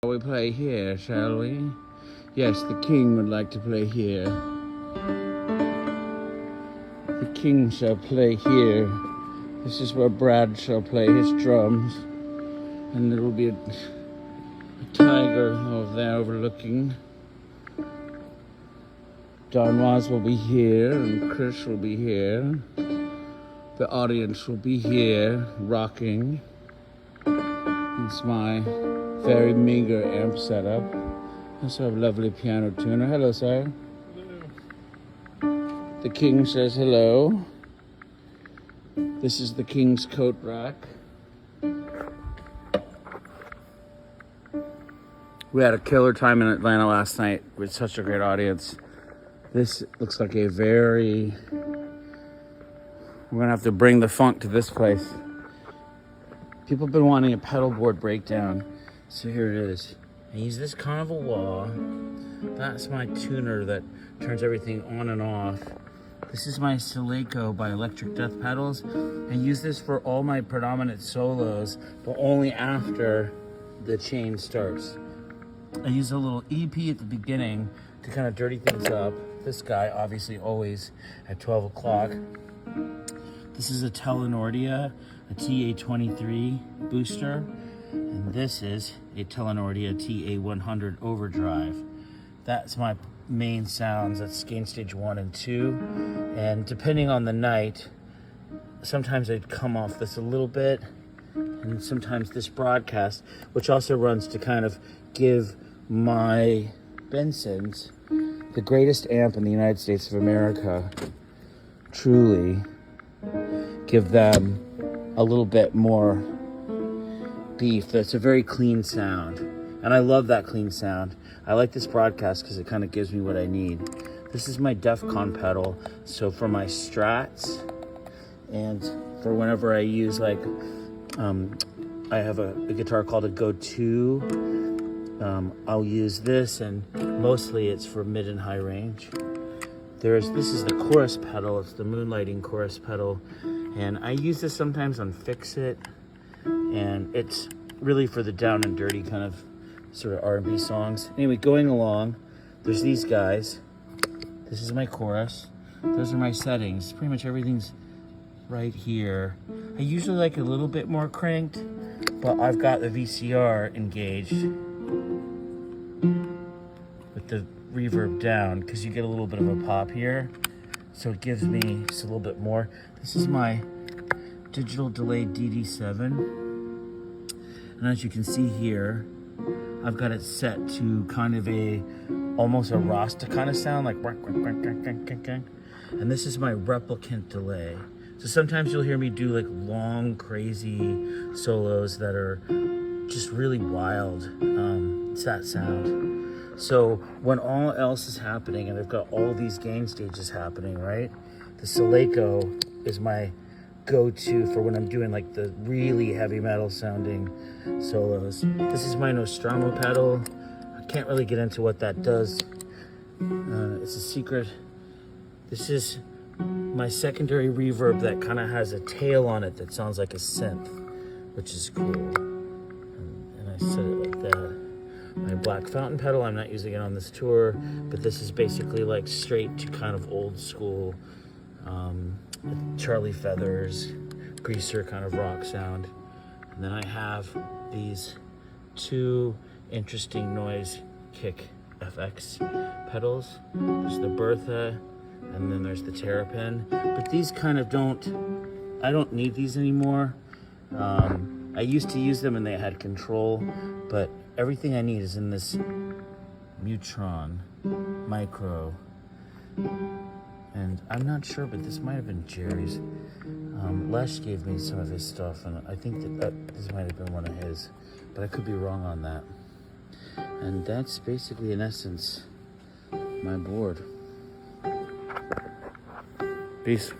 Shall we play here, shall we? Yes, the king would like to play here. The king shall play here. This is where Brad shall play his drums. And there will be a tiger over there overlooking. Don Waz will be here, and Chris will be here. The audience will be here, rocking. It's my very meager amp setup. I also have a lovely piano tuner. Hello, sir. Hello. The king says hello. This is the king's coat rack. We had a killer time in Atlanta last night with such a great audience. This looks like a very... We're gonna have to bring the funk to this place. People have been wanting a pedal board breakdown. So here it is. I use this carnival wah. That's my tuner that turns everything on and off. This is my Celeco by Electric Death Pedals. I use this for all my predominant solos, but only after the chain starts. I use a little EP at the beginning to kind of dirty things up. This guy, obviously, always at 12 o'clock. This is a Telenordia, a TA23 booster. And this is a Telenordia TA100 overdrive. That's my main sounds. That's gain stage 1 and 2. And depending on the night, sometimes I'd come off this a little bit. And sometimes this broadcast, which also runs to kind of give my Bensons, the greatest amp in the United States of America, truly give them a little bit more beef. That's a very clean sound, and I love that clean sound. I like this broadcast because it kind of gives me what I need. This is my Defcon pedal, so for my strats and for whenever I use, like, I have a guitar called a Go-To. I'll use this, and mostly it's for mid and high range. This is the chorus pedal. It's the Moonlighting chorus pedal, and I use this sometimes on Fix It, and it's really for the down and dirty kind of sort of R&B songs. Anyway, going along, there's these guys. This is my chorus. Those are my settings. Pretty much everything's right here. I usually like a little bit more cranked, but I've got the VCR engaged with the reverb down because you get a little bit of a pop here, so it gives me just a little bit more. This is my digital delay DD7, and as you can see here, I've got it set to kind of almost a Rasta kind of sound, like, and this is my replicant delay. So sometimes you'll hear me do like long, crazy solos that are just really wild. It's that sound. So when all else is happening, and I've got all these gain stages happening, right? The Celeco is my go-to for when I'm doing like the really heavy metal sounding solos. This is my Nostromo pedal. I can't really get into what that does. It's a secret. This is my secondary reverb that kind of has a tail on it that sounds like a synth, which is cool. And I set it like that. My black fountain pedal, I'm not using it on this tour, but this is basically like straight to kind of old school Charlie Feathers, Greaser kind of rock sound. And then I have these two interesting noise kick FX pedals. There's the Bertha, and then there's the Terrapin. But these kind of I don't need these anymore. I used to use them and they had control, but everything I need is in this Mutron Micro. And I'm not sure, but this might have been Jerry's. Les gave me some of his stuff, and I think that this might have been one of his, but I could be wrong on that. And that's basically, in essence, my board. Peace.